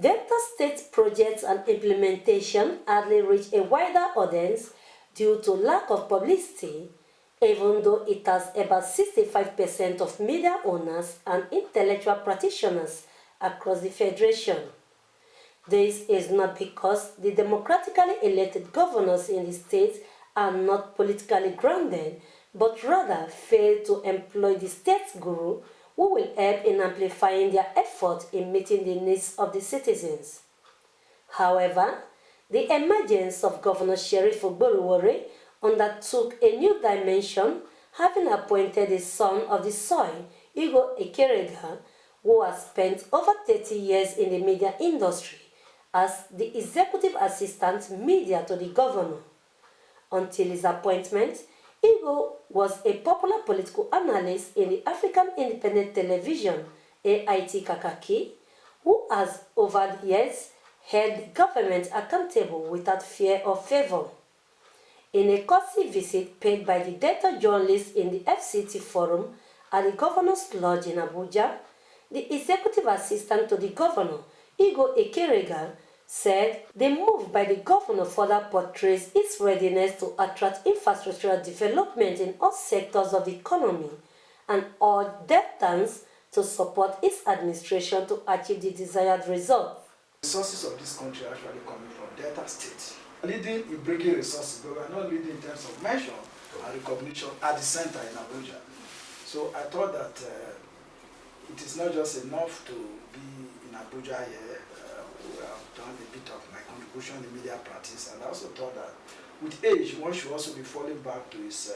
Delta State projects and implementation hardly reach a wider audience due to lack of publicity, even though it has about 65% of media owners and intellectual practitioners across the Federation. This is not because the democratically elected governors in the state are not politically grounded, but rather fail to employ the state guru who will help in amplifying their effort in meeting the needs of the citizens. However, the emergence of Governor Sheriff Ogboluwore undertook a new dimension, having appointed the son of the soil, Igho who has spent over 30 years in the media industry, as the executive assistant media to the governor. Until his appointment, Igho was a popular political analyst in the African Independent Television, AIT Kakaki, who has over the years held the government accountable without fear or favor. In a courtesy visit paid by the Delta journalists in the FCT forum at the Governor's Lodge in Abuja, the executive assistant to the governor, Igho said the move by the governor further portrays its readiness to attract infrastructural development in all sectors of the economy and urged Deltans to support its administration to achieve the desired result. Resources of this country are actually coming from Delta State. Leading in bringing resources, but we are not leading in terms of mention and recognition at the center in Abuja. So I thought that it is not just enough to be in Abuja here. We have done a bit of my contribution in media practice, and I also thought that with age, one should also be falling back to his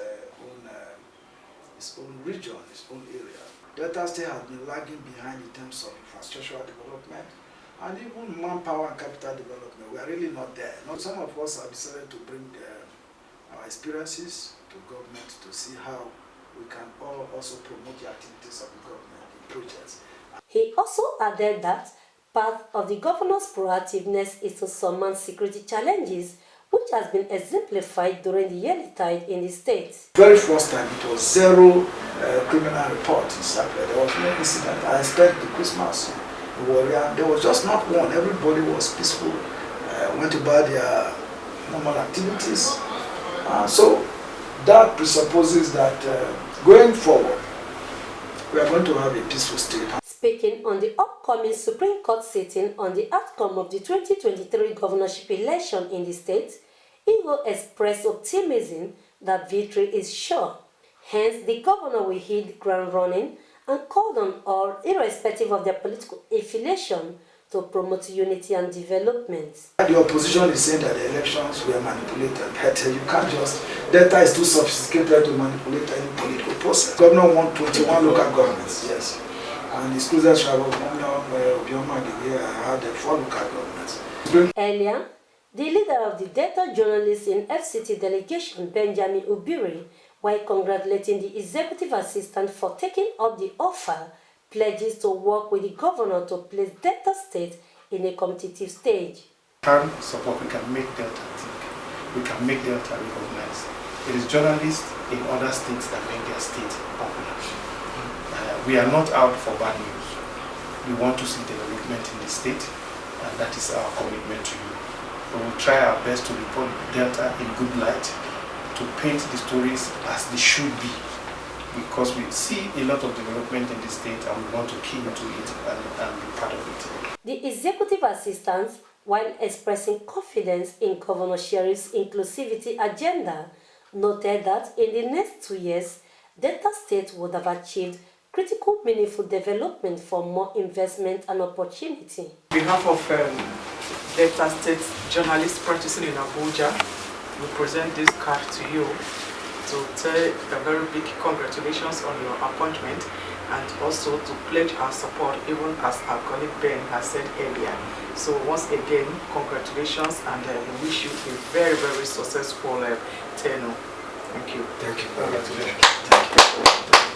own region, his own area. Delta State has been lagging behind in terms of infrastructural development and even manpower and capital development. We are really not there. Not some of us have decided to bring our experiences to government to see how we can all also promote the activities of the government in projects. He also added that part of the governor's proactiveness is to surmount security challenges, which has been exemplified during the yearly tide in the state. Very first time, it was zero criminal report in Sapele. There was no incident. I spent the Christmas in Warrior. There was just not one. Everybody was peaceful, went about their normal activities. So that presupposes that going forward, we are going to have a peaceful state. Speaking on the upcoming Supreme Court sitting on the outcome of the 2023 governorship election in the state, Igho expressed optimism that victory is sure. Hence, the governor will hit the ground running and called on all, irrespective of their political affiliation, to promote unity and development. The opposition is saying that the elections were manipulated, but you can't just, Delta is too sophisticated to manipulate any political process. Governor wants 21 local governments, yes. And his closest rival, Obioma, had 4 local governments. Earlier, the leader of the Delta journalists in FCT delegation, Benjamin Ubiri, while congratulating the executive assistant for taking up the offer, pledges to work with the governor to place Delta State in a competitive stage. Can support, we can make Delta think, we can make Delta recognized. It is journalists in other states that make their state popular. We are not out for bad news. We want to see development in the state, and that is our commitment to you. We will try our best to report Delta in good light, to paint the stories as they should be, because we see a lot of development in the state and we want to key into it and be part of it. The executive assistant, while expressing confidence in Governor Sheriff's inclusivity agenda, noted that in the next 2 years, Delta State would have achieved critical, meaningful development for more investment and opportunity. On behalf of Delta State journalists practicing in Abuja, we present this card to you to tell a very big congratulations on your appointment and also to pledge our support, even as our colleague Ben has said earlier. So once again, congratulations, and we wish you a very, very successful tenure. Thank you. Thank you. Congratulations. Thank you.